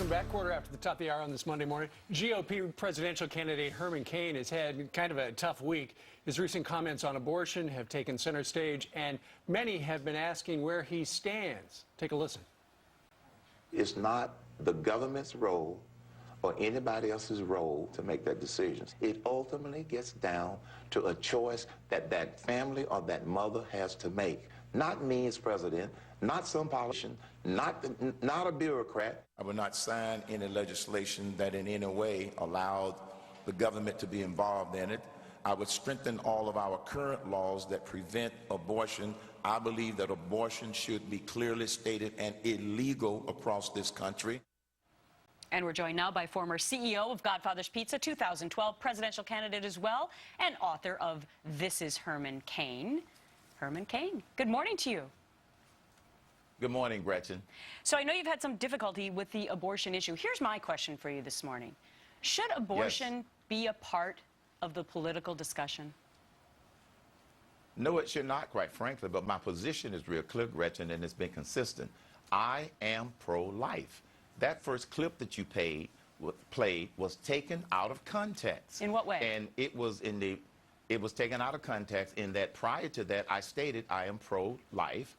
Welcome back. Quarter after the top of the hour on this Monday morning. GOP presidential candidate Herman Cain has had kind of a tough week. His recent comments on abortion have taken center stage, and many have been asking where he stands. Take a listen. It's not the government's role or anybody else's role to make that decision. It ultimately gets down to a choice that that family or that mother has to make. Not me as president, not some politician, not a bureaucrat. I would not sign any legislation that in any way allowed the government to be involved in it. I would strengthen all of our current laws that prevent abortion. I believe that abortion should be clearly stated and illegal across this country. And we're joined now by former CEO of Godfather's Pizza, 2012 presidential candidate as well, and author of This is Herman Cain. Herman Cain, good morning to you. Good morning, Gretchen. So I know you've had some difficulty with the abortion issue. Here's my question for you this morning. Should abortion be a part of the political discussion? No, it should not, quite frankly, but my position is real clear, Gretchen, and it's been consistent. I am pro-life. That first clip that you played was taken out of context. In what way? And it was taken out of context in that prior to that, I stated I am pro-life.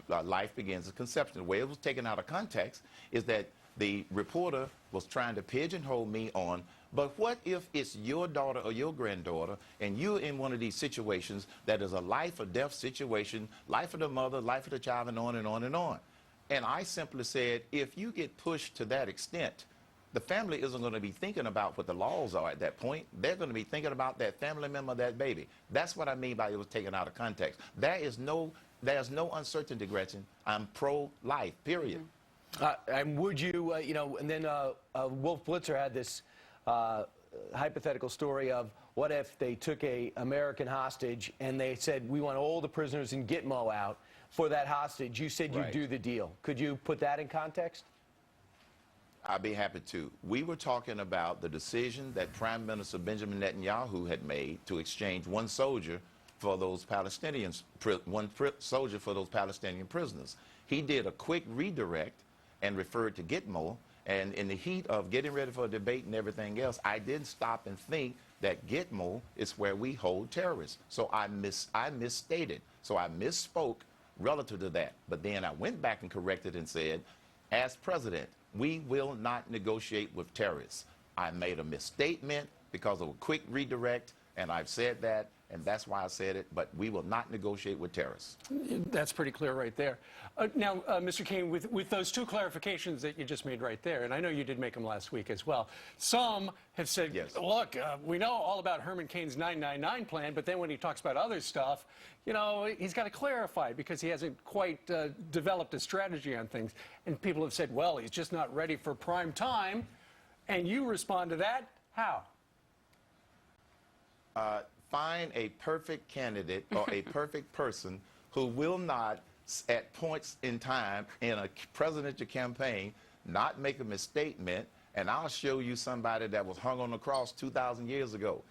Life begins at conception. The way it was taken out of context is that the reporter was trying to pigeonhole me on, but what if it's your daughter or your granddaughter and you're in one of these situations that is a life or death situation, life of the mother, life of the child, and on and on and on. And I simply said, if you get pushed to that extent, the family isn't going to be thinking about what the laws are at that point. They're going to be thinking about that family member, that baby. That's what I mean by it was taken out of context. There's no uncertainty, Gretchen. I'm pro-life, period. And would you, and then Wolf Blitzer had this hypothetical story of what if they took an American hostage and they said, we want all the prisoners in Gitmo out for that hostage. You said you'd do the deal. Could you put that in context? I'd be happy to. We were talking about the decision that Prime Minister Benjamin Netanyahu had made to exchange one soldier for those Palestinians, soldier for those Palestinian prisoners. He did a quick redirect and referred to Gitmo, and in the heat of getting ready for a debate and everything else, I did stop and think that Gitmo is where we hold terrorists. So I misstated. So I misspoke relative to that. But then I went back and corrected and said, as president, we will not negotiate with terrorists. I made a misstatement because of a quick redirect, and I've said that, and that's why I said it, but we will not negotiate with terrorists. That's pretty clear right there. Now, Mr. Cain, with those two clarifications that you just made right there, and I know you did make them last week as well, some have said, look, we know all about Herman Cain's 999 plan, but then when he talks about other stuff, he's got to clarify because he hasn't quite developed a strategy on things. And people have said, well, he's just not ready for prime time. And you respond to that, how? Find a perfect candidate or a perfect person who will not, at points in time in a presidential campaign, not make a misstatement, and I'll show you somebody that was hung on the cross 2,000 years ago.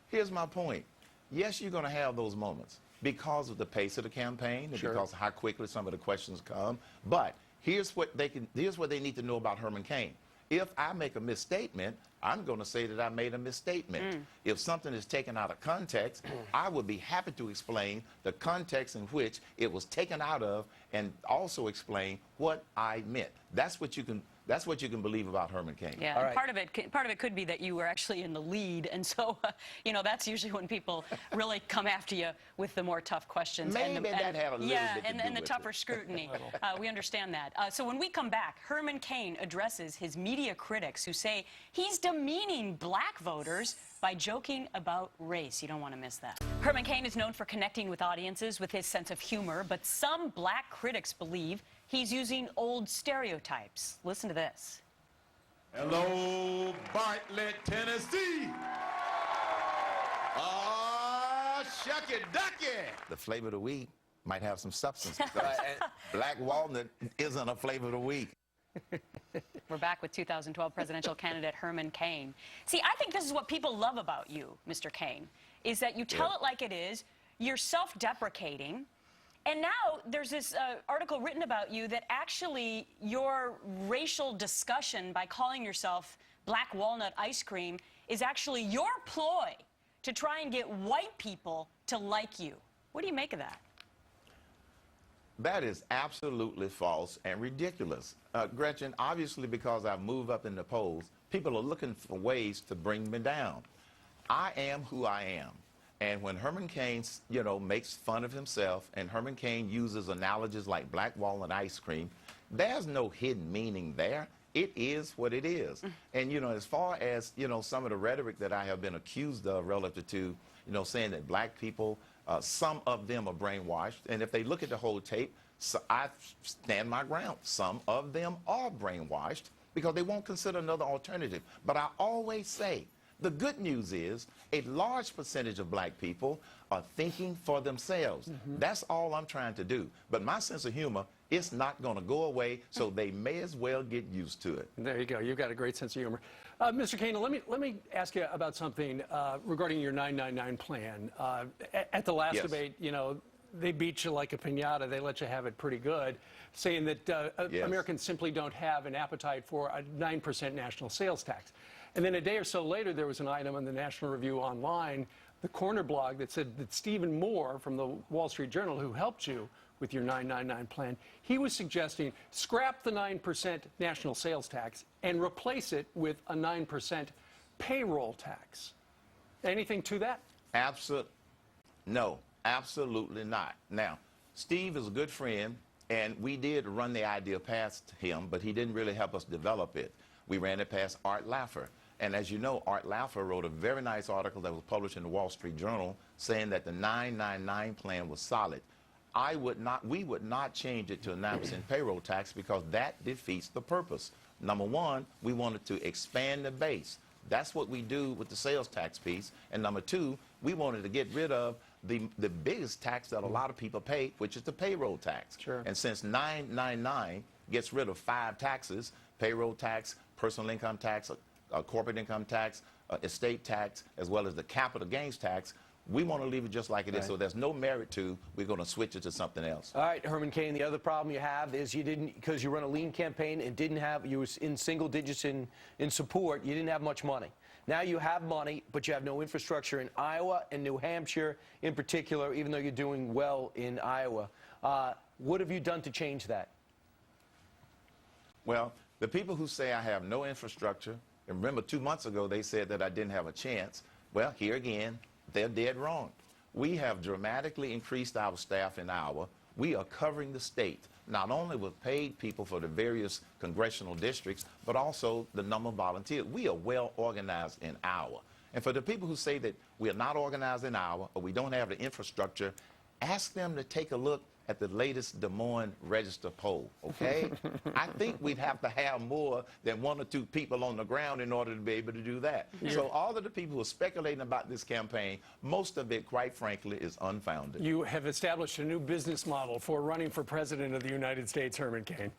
Here's my point. Yes, you're going to have those moments because of the pace of the campaign and because of how quickly some of the questions come. But here's what they need to know about Herman Cain. If I make a misstatement, I'm going to say that I made a misstatement. If something is taken out of context, I would be happy to explain the context in which it was taken out of and also explain what I meant. That's what you can believe about Herman Cain. Yeah, and part of it could be that you were actually in the lead, and so that's usually when people really come after you with the more tough questions. Maybe that had a little bit to do and the with tougher it. scrutiny. We understand that. So when we come back, Herman Cain addresses his media critics who say he's demeaning black voters by joking about race. You don't want to miss that. Herman Cain is known for connecting with audiences with his sense of humor, but some black critics believe he's using old stereotypes. Listen to this. Hello, Bartlett, Tennessee. Shucky ducky. The flavor of the week might have some substance. Black walnut isn't a flavor of the week. We're back with 2012 presidential candidate Herman Cain. See, I think this is what people love about you, Mr. Cain, is that you tell it like it is, you're self-deprecating, And now there's this article written about you that actually your racial discussion by calling yourself Black Walnut Ice Cream is actually your ploy to try and get white people to like you. What do you make of that? That is absolutely false and ridiculous. Gretchen, obviously because I've moved up in the polls, people are looking for ways to bring me down. I am who I am. And when Herman Cain, makes fun of himself, and Herman Cain uses analogies like black walnut ice cream, there's no hidden meaning there. It is what it is. And, as far as, some of the rhetoric that I have been accused of relative to, saying that black people, some of them are brainwashed. And if they look at the whole tape, so I stand my ground. Some of them are brainwashed because they won't consider another alternative. But I always say, the good news is a large percentage of black people are thinking for themselves. That's all I'm trying to do. But my sense of humor, it's not going to go away, so they may as well get used to it. There you go. You've got a great sense of humor. Mr. Cain, let me ask you about something regarding your 999 plan. At the last debate, they beat you like a piñata. They let you have it pretty good, saying that Americans simply don't have an appetite for a 9% national sales tax. And then a day or so later, there was an item in the National Review Online, the corner blog, that said that Stephen Moore from the Wall Street Journal, who helped you with your 999 plan, he was suggesting scrap the 9% national sales tax and replace it with a 9% payroll tax. Anything to that? No, absolutely not. Now, Steve is a good friend, and we did run the idea past him, but he didn't really help us develop it. We ran it past Art Laffer. And as you know, Art Laffer wrote a very nice article that was published in the Wall Street Journal saying that the 999 plan was solid. We would not change it to a 9% payroll tax because that defeats the purpose. Number one, we wanted to expand the base. That's what we do with the sales tax piece. And number two, we wanted to get rid of the biggest tax that a lot of people pay, which is the payroll tax. Sure. And since 999 gets rid of 5 taxes, payroll tax, personal income tax, corporate income tax, estate tax, as well as the capital gains tax, we want to leave it just like it is, so there's no merit to, we're going to switch it to something else. All right, Herman Cain, the other problem you have is you didn't, because you run a lean campaign and you was in single digits in support, you didn't have much money. Now you have money, but you have no infrastructure in Iowa and New Hampshire in particular, even though you're doing well in Iowa. What have you done to change that? Well, the people who say I have no infrastructure, and remember 2 months ago they said that I didn't have a chance, well, here again, they're dead wrong. We have dramatically increased our staff in Iowa. We are covering the state, not only with paid people for the various congressional districts, but also the number of volunteers. We are well organized in Iowa. And for the people who say that we are not organized in Iowa or we don't have the infrastructure, ask them to take a look at the latest Des Moines Register poll, okay? I think we'd have to have more than 1 or 2 people on the ground in order to be able to do that. So all of the people who are speculating about this campaign, most of it, quite frankly, is unfounded. You have established a new business model for running for president of the United States, Herman Cain.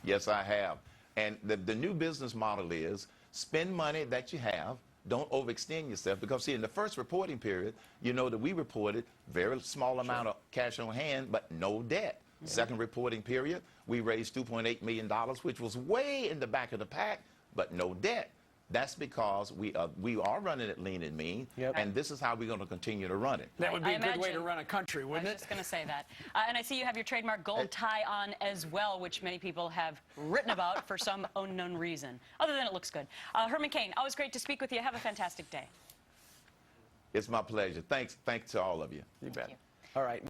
Yes, I have. And the new business model is spend money that you have. Don't overextend yourself because, see, in the first reporting period, you know that we reported very small amount of cash on hand, but no debt. Second reporting period, we raised $2.8 million, which was way in the back of the pack, but no debt. That's because we are running it lean and mean, and this is how we're going to continue to run it. That would be a good way to run a country, wouldn't it? I was just going to say that. And I see you have your trademark gold tie on as well, which many people have written about for some unknown reason. Other than it looks good. Herman Cain, always great to speak with you. Have a fantastic day. It's my pleasure. Thanks to all of you. You bet. Thank you. All right.